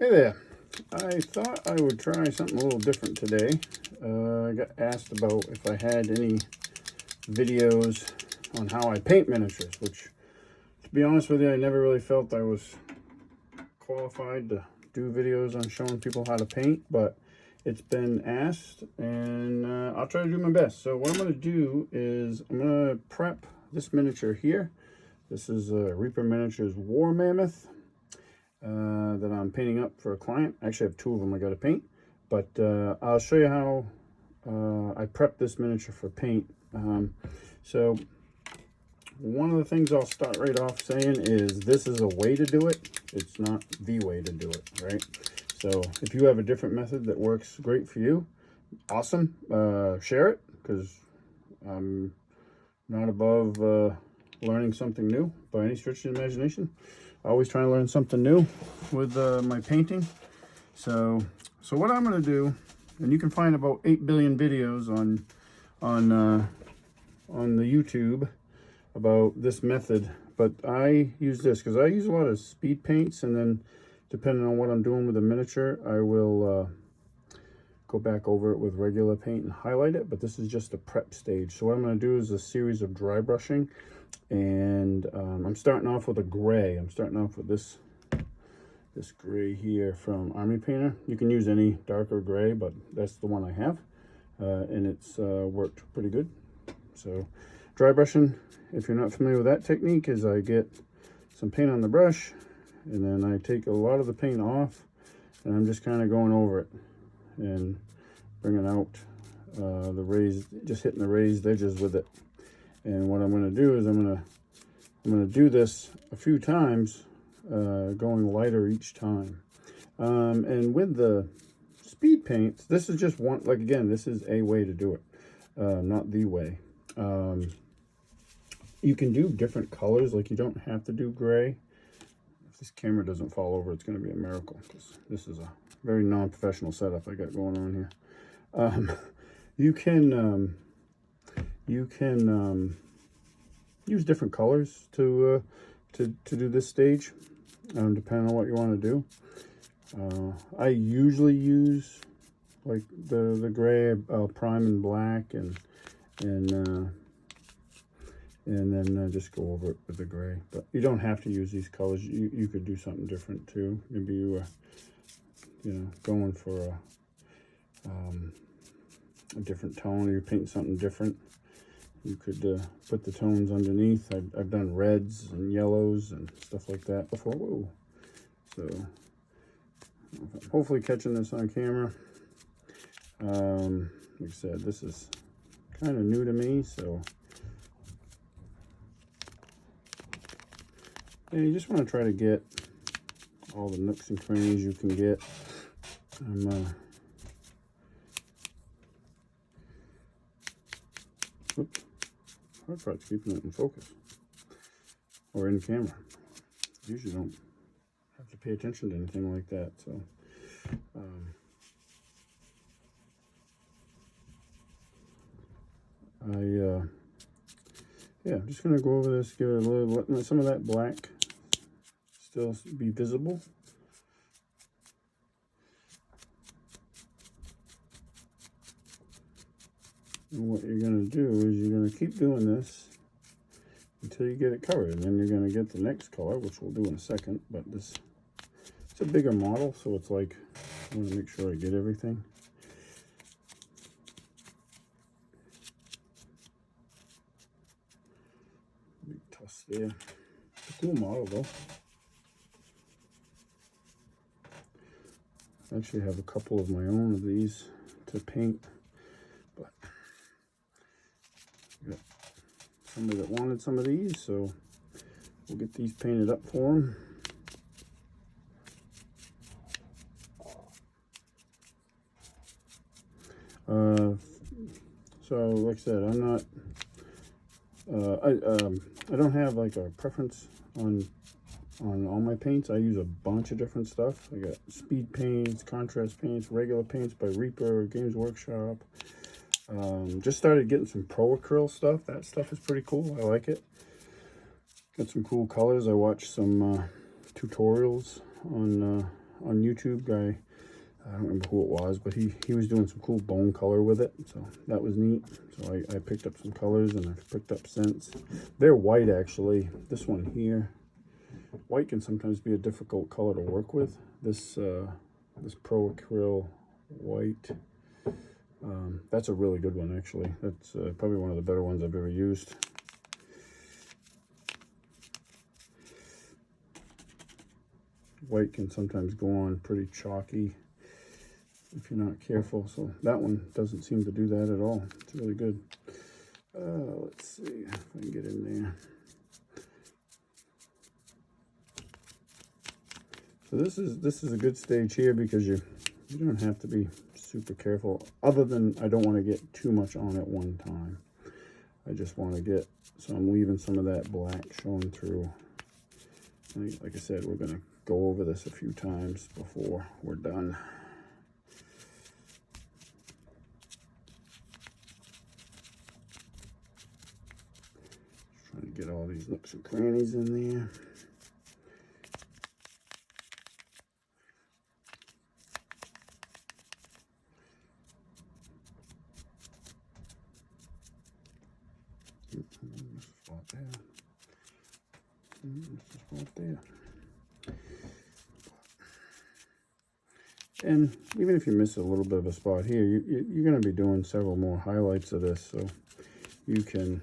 Hey there. I thought I would try something a little different today. I got asked about if I had any videos on how I paint miniatures, which, to be honest with you, I never really felt I was qualified to do videos on showing people how to paint, but it's been asked, and I'll try to do my best. So what I'm going to do is I'm going to prep this miniature here. This is Reaper Miniatures War Mammoth. That I'm painting up for a client. I actually have two of them I got to paint, but I'll show you how I prep this miniature for paint. So one of the things I'll start right off saying is this is a way to do it. It's not the way to do it, right? So if you have a different method that works great for you, awesome. Share it, because I'm not above learning something new by any stretch of the imagination. Always trying to learn something new with my painting. So what I'm going to do, and you can find about 8 billion videos on the YouTube about this method, but I use this because I use a lot of speed paints, and then depending on what I'm doing with the miniature, I will go back over it with regular paint and highlight it. But this is just a prep stage. So what I'm going to do is a series of dry brushing. And I'm starting off with a gray. I'm starting off with this gray here from Army Painter. You can use any darker gray, but that's the one I have, and it's worked pretty good. So dry brushing, if you're not familiar with that technique, is I get some paint on the brush, and then I take a lot of the paint off, and I'm just kind of going over it and bringing out the raised, just hitting the raised edges with it. And what I'm going to do is I'm going to do this a few times, going lighter each time. And with the speed paints, this is just one, like, again, this is a way to do it, not the way. You can do different colors, like you don't have to do gray. If this camera doesn't fall over, it's going to be a miracle, because this is a very non-professional setup I got going on here. You can use different colors to do this stage, depending on what you want to do. I usually use like the gray. I'll prime in black, and then just go over it with the gray. But you don't have to use these colors. You could do something different too. Maybe you were going for a different tone, or you're painting something different. You could put the tones underneath. I've done reds and yellows and stuff like that before. Whoa. So hopefully catching this on camera. Like I said, this is kind of new to me, so yeah, you just want to try to get all the nooks and crannies you can get. Oops. Hard part's keeping it in focus or in camera. Usually don't have to pay attention to anything like that. So yeah, I'm just gonna go over this, give it a little, let some of that black still be visible. And what you're going to do is you're going to keep doing this until you get it covered. And then you're going to get the next color, which we'll do in a second. But it's a bigger model, so it's like, I want to make sure I get everything. Big tuss there. It's a cool model, though. I actually have a couple of my own of these to paint. But got somebody that wanted some of these, so we'll get these painted up for them. So like I said, I'm not I don't have like a preference on all my paints. I use a bunch of different stuff. I got speed paints, contrast paints, regular paints by Reaper, Games Workshop. Just started getting some Pro Acryl stuff. That stuff is pretty cool. I like it. Got some cool colors. I watched some tutorials on on YouTube. Guy, I don't remember who it was, but he was doing some cool bone color with it, so that was neat. So I picked up some colors, and I've picked up scents. They're white, actually. This one here, white can sometimes be a difficult color to work with. This Pro Acryl white, that's a really good one, actually. That's probably one of the better ones I've ever used. White can sometimes go on pretty chalky if you're not careful, so that one doesn't seem to do that at all. It's really good. Let's see if I can get in there. So this is a good stage here because you don't have to be super careful, other than I don't want to get too much on at one time. I just want to get, so I'm leaving some of that black showing through. Like I said, we're going to go over this a few times before we're done. Just trying to get all these nooks and crannies in there. Spot there. Spot there. And even if you miss a little bit of a spot here, you're going to be doing several more highlights of this, so you can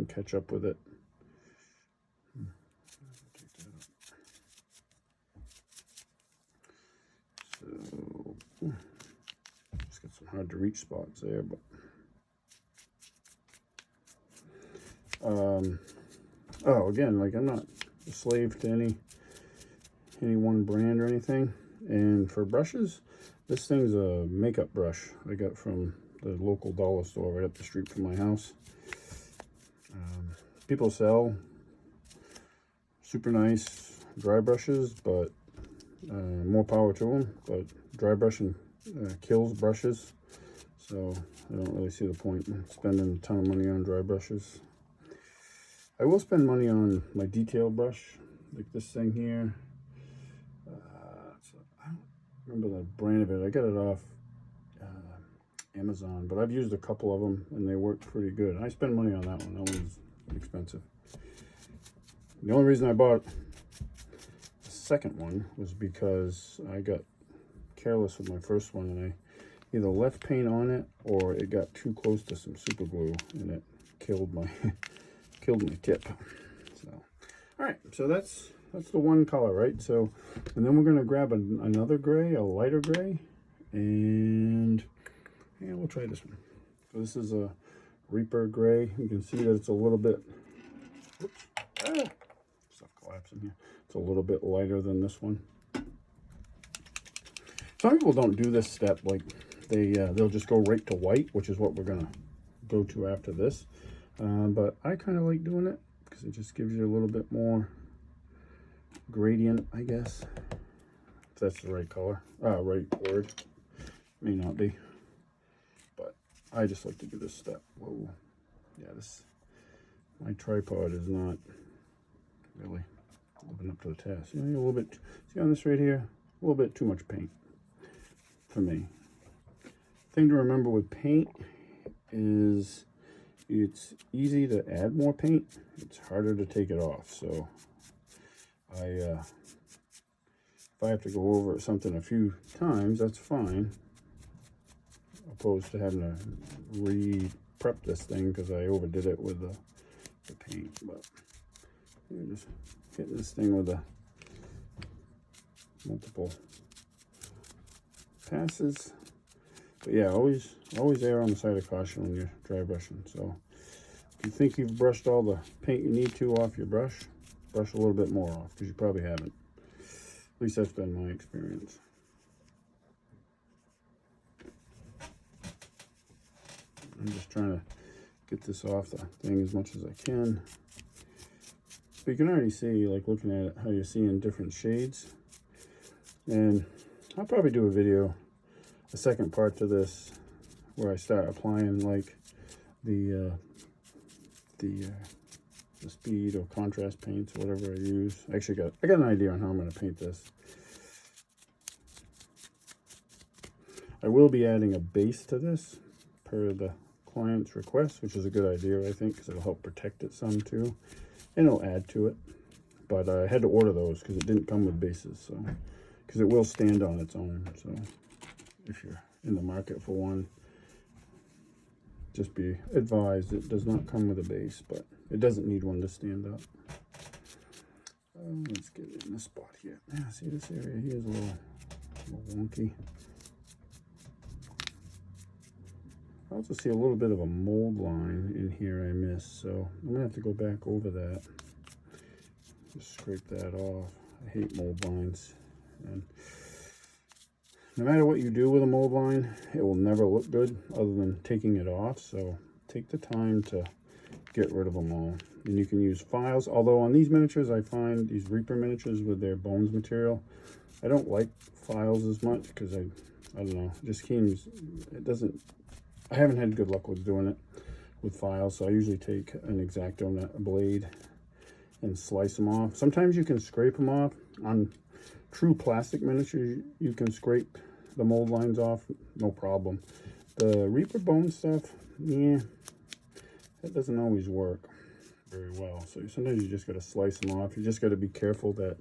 catch up with it. So just got some hard to reach spots there, but oh, again, like, I'm not a slave to any one brand or anything. And for brushes, this thing's a makeup brush I got from the local dollar store right up the street from my house. People sell super nice dry brushes, but more power to them. But dry brushing kills brushes, so I don't really see the point in spending a ton of money on dry brushes. I will spend money on my detail brush, like this thing here. I don't remember the brand of it. I got it off Amazon, but I've used a couple of them and they work pretty good. I spend money on that one. That one's expensive. The only reason I bought the second one was because I got careless with my first one and I either left paint on it or it got too close to some super glue and it killed my killed my tip. So, all right, so that's the one color, right? So, and then we're gonna grab another gray, a lighter gray, and yeah, we'll try this one. So this is a Reaper gray. You can see that it's a little bit, oops, stuff collapsing here. It's a little bit lighter than this one. Some people don't do this step, like they'll just go right to white, which is what we're gonna go to after this. But I kind of like doing it because it just gives you a little bit more gradient, I guess. If that's the right color, right word. May not be, but I just like to do this step. Whoa, yeah, my tripod is not really living up to the task. You know, a little bit. See on this right here, a little bit too much paint for me. Thing to remember with paint is it's easy to add more paint. It's harder to take it off. So if I have to go over something a few times, that's fine. Opposed to having to re-prep this thing because I overdid it with the paint. But you're just hitting this thing with the multiple passes. But yeah, always err on the side of caution when you're dry brushing. So if you think you've brushed all the paint you need to off your brush a little bit more off, because you probably haven't. At least that's been my experience. I'm just trying to get this off the thing as much as I can. But you can already see, like looking at it, how you're seeing different shades. And I'll probably do a video, a second part to this, where I start applying like the speed or contrast paints or whatever I use. I got an idea on how I'm going to paint this. I will be adding a base to this per the client's request, which is a good idea, I think, because it'll help protect it some too, and it'll add to it. But I had to order those because it didn't come with bases, so because it will stand on its own. So if you're in the market for one, just be advised it does not come with a base, but it doesn't need one to stand up. Let's get it in the spot here. Yeah, see this area here is a little wonky. I also see a little bit of a mold line in here I missed, so I'm gonna have to go back over that. Just scrape that off. I hate mold lines, and no matter what you do with a mold line, it will never look good other than taking it off. So take the time to get rid of them all. And you can use files, although on these miniatures I find these Reaper miniatures with their bones material, I don't like files as much because I don't know, it just seems, it doesn't, I haven't had good luck with doing it with files. So I usually take an X-Acto blade and slice them off. Sometimes you can scrape them off. On true plastic miniatures, you can scrape the mold lines off, no problem. The Reaper bone stuff, yeah, that doesn't always work very well. So sometimes you just got to slice them off. You just got to be careful that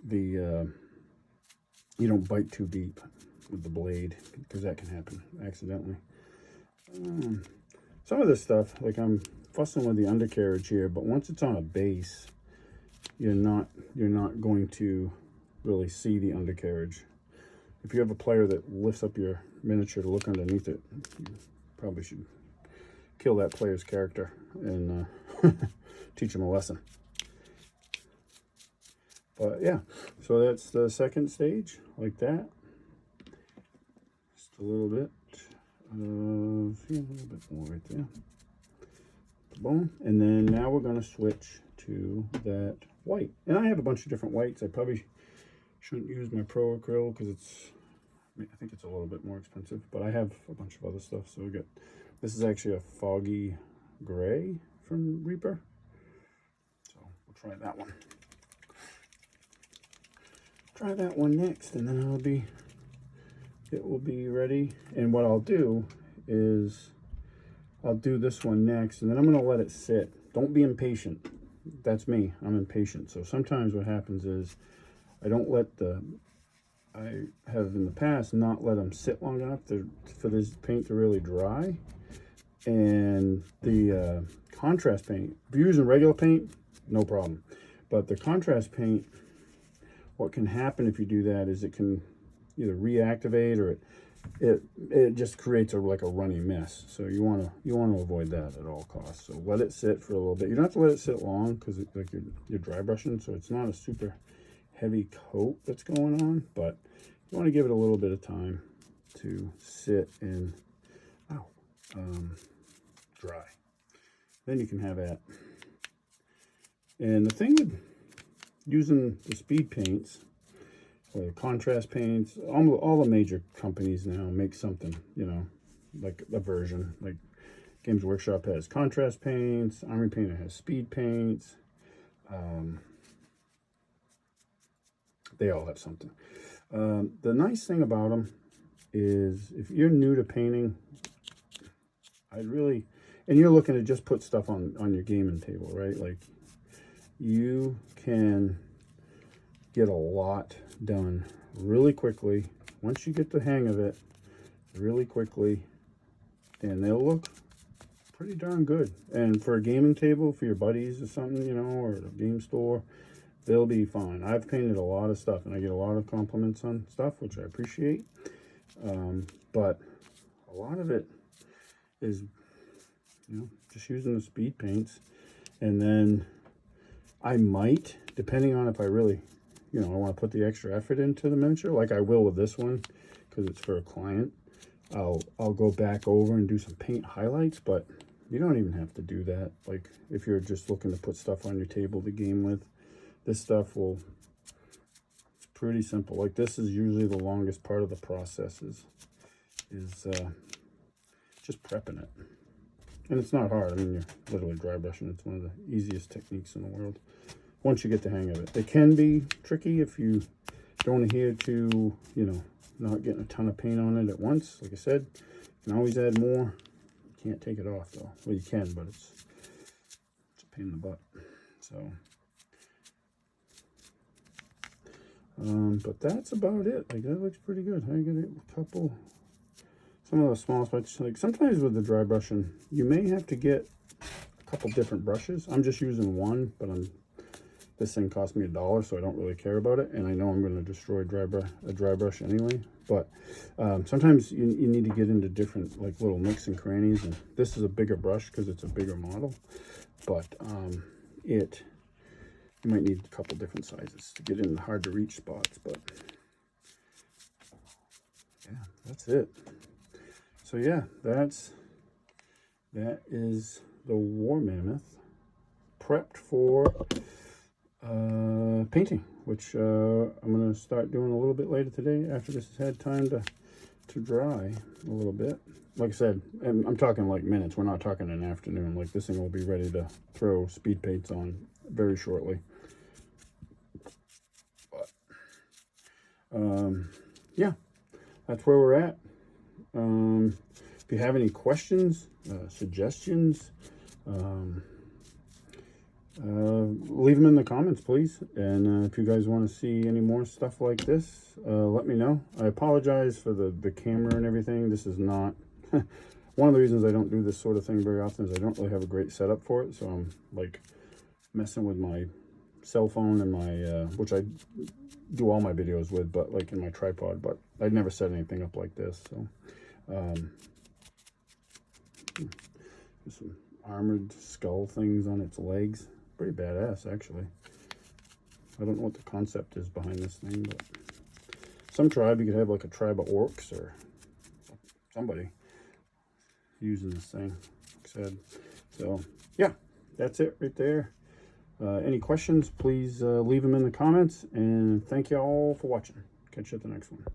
the you don't bite too deep with the blade, because that can happen accidentally. Some of this stuff, like I'm fussing with the undercarriage here, but once it's on a base, you're not going to really see the undercarriage. If you have a player that lifts up your miniature to look underneath it, you probably should kill that player's character and teach him a lesson. But yeah, so that's the second stage, like that. Just a little bit. See, a little bit more right there. Boom. And then now we're going to switch to that white. And I have a bunch of different whites. I probably shouldn't use my Pro Acryl because I think it's a little bit more expensive, but I have a bunch of other stuff. So we got, this is actually a foggy gray from Reaper. So we'll try that one. Try that one next, and then it will be ready. And what I'll do is I'll do this one next, and then I'm going to let it sit. Don't be impatient. That's me. I'm impatient. So sometimes what happens is I don't let I have in the past not let them sit long enough for this paint to really dry. And the contrast paint, if you're using regular paint, no problem. But the contrast paint, what can happen if you do that is it can either reactivate or it just creates like a runny mess. So you want to avoid that at all costs. So let it sit for a little bit. You don't have to let it sit long because like you're dry brushing, so it's not a super heavy coat that's going on, but you want to give it a little bit of time to sit and dry. Then you can have that. And the thing with using the speed paints or the contrast paints, all the major companies now make something, you know, like a version. Like Games Workshop has contrast paints, Army Painter has speed paints. They all have something. The nice thing about them is if you're new to painting, and you're looking to just put stuff on your gaming table, right? Like you can get a lot done really quickly once you get the hang of it really quickly, and they'll look pretty darn good. And for a gaming table for your buddies or something, you know, or a game store, they'll be fine. I've painted a lot of stuff and I get a lot of compliments on stuff, which I appreciate. But a lot of it is, you know, just using the speed paints. And then I might, depending on if I really, you know, I want to put the extra effort into the miniature, like I will with this one, because it's for a client, I'll go back over and do some paint highlights, but you don't even have to do that. Like if you're just looking to put stuff on your table to game with, this stuff it's pretty simple. Like this is usually the longest part of the process is just prepping it. And it's not hard. I mean, you're literally dry brushing. It's one of the easiest techniques in the world once you get the hang of it. It can be tricky if you don't adhere to, you know, not getting a ton of paint on it at once. Like I said, you can always add more. You can't take it off though. Well, you can, but it's a pain in the butt. So, but that's about it. Like, that looks pretty good. I got a couple, some of the small spots. Like, sometimes with the dry brushing, you may have to get a couple different brushes. I'm just using one, but this thing cost me $1, so I don't really care about it. And I know I'm going to destroy a dry brush anyway. But sometimes you need to get into different, like, little nooks and crannies. And this is a bigger brush because it's a bigger model. But you might need a couple different sizes to get in the hard to reach spots. But yeah, that's it. So yeah, that is the War Mammoth prepped for painting, which I'm going to start doing a little bit later today after this has had time to dry a little bit. Like I said, and I'm talking like minutes. We're not talking an afternoon. Like, this thing will be ready to throw speed paints on very shortly. But yeah, that's where we're at. If you have any questions, suggestions, leave them in the comments, please. And if you guys want to see any more stuff like this, let me know. I apologize for the camera and everything. This is not one of the reasons I don't do this sort of thing very often is I don't really have a great setup for it. So I'm like messing with my cell phone and my which I do all my videos with, but like in my tripod. But I'd never set anything up like this. So some armored skull things on its legs. Pretty badass, actually. I don't know what the concept is behind this thing, but some tribe, you could have like a tribe of orcs or somebody using this thing, like I said. So yeah, that's it right there. Any questions, please leave them in the comments, and thank you all for watching. Catch you at the next one.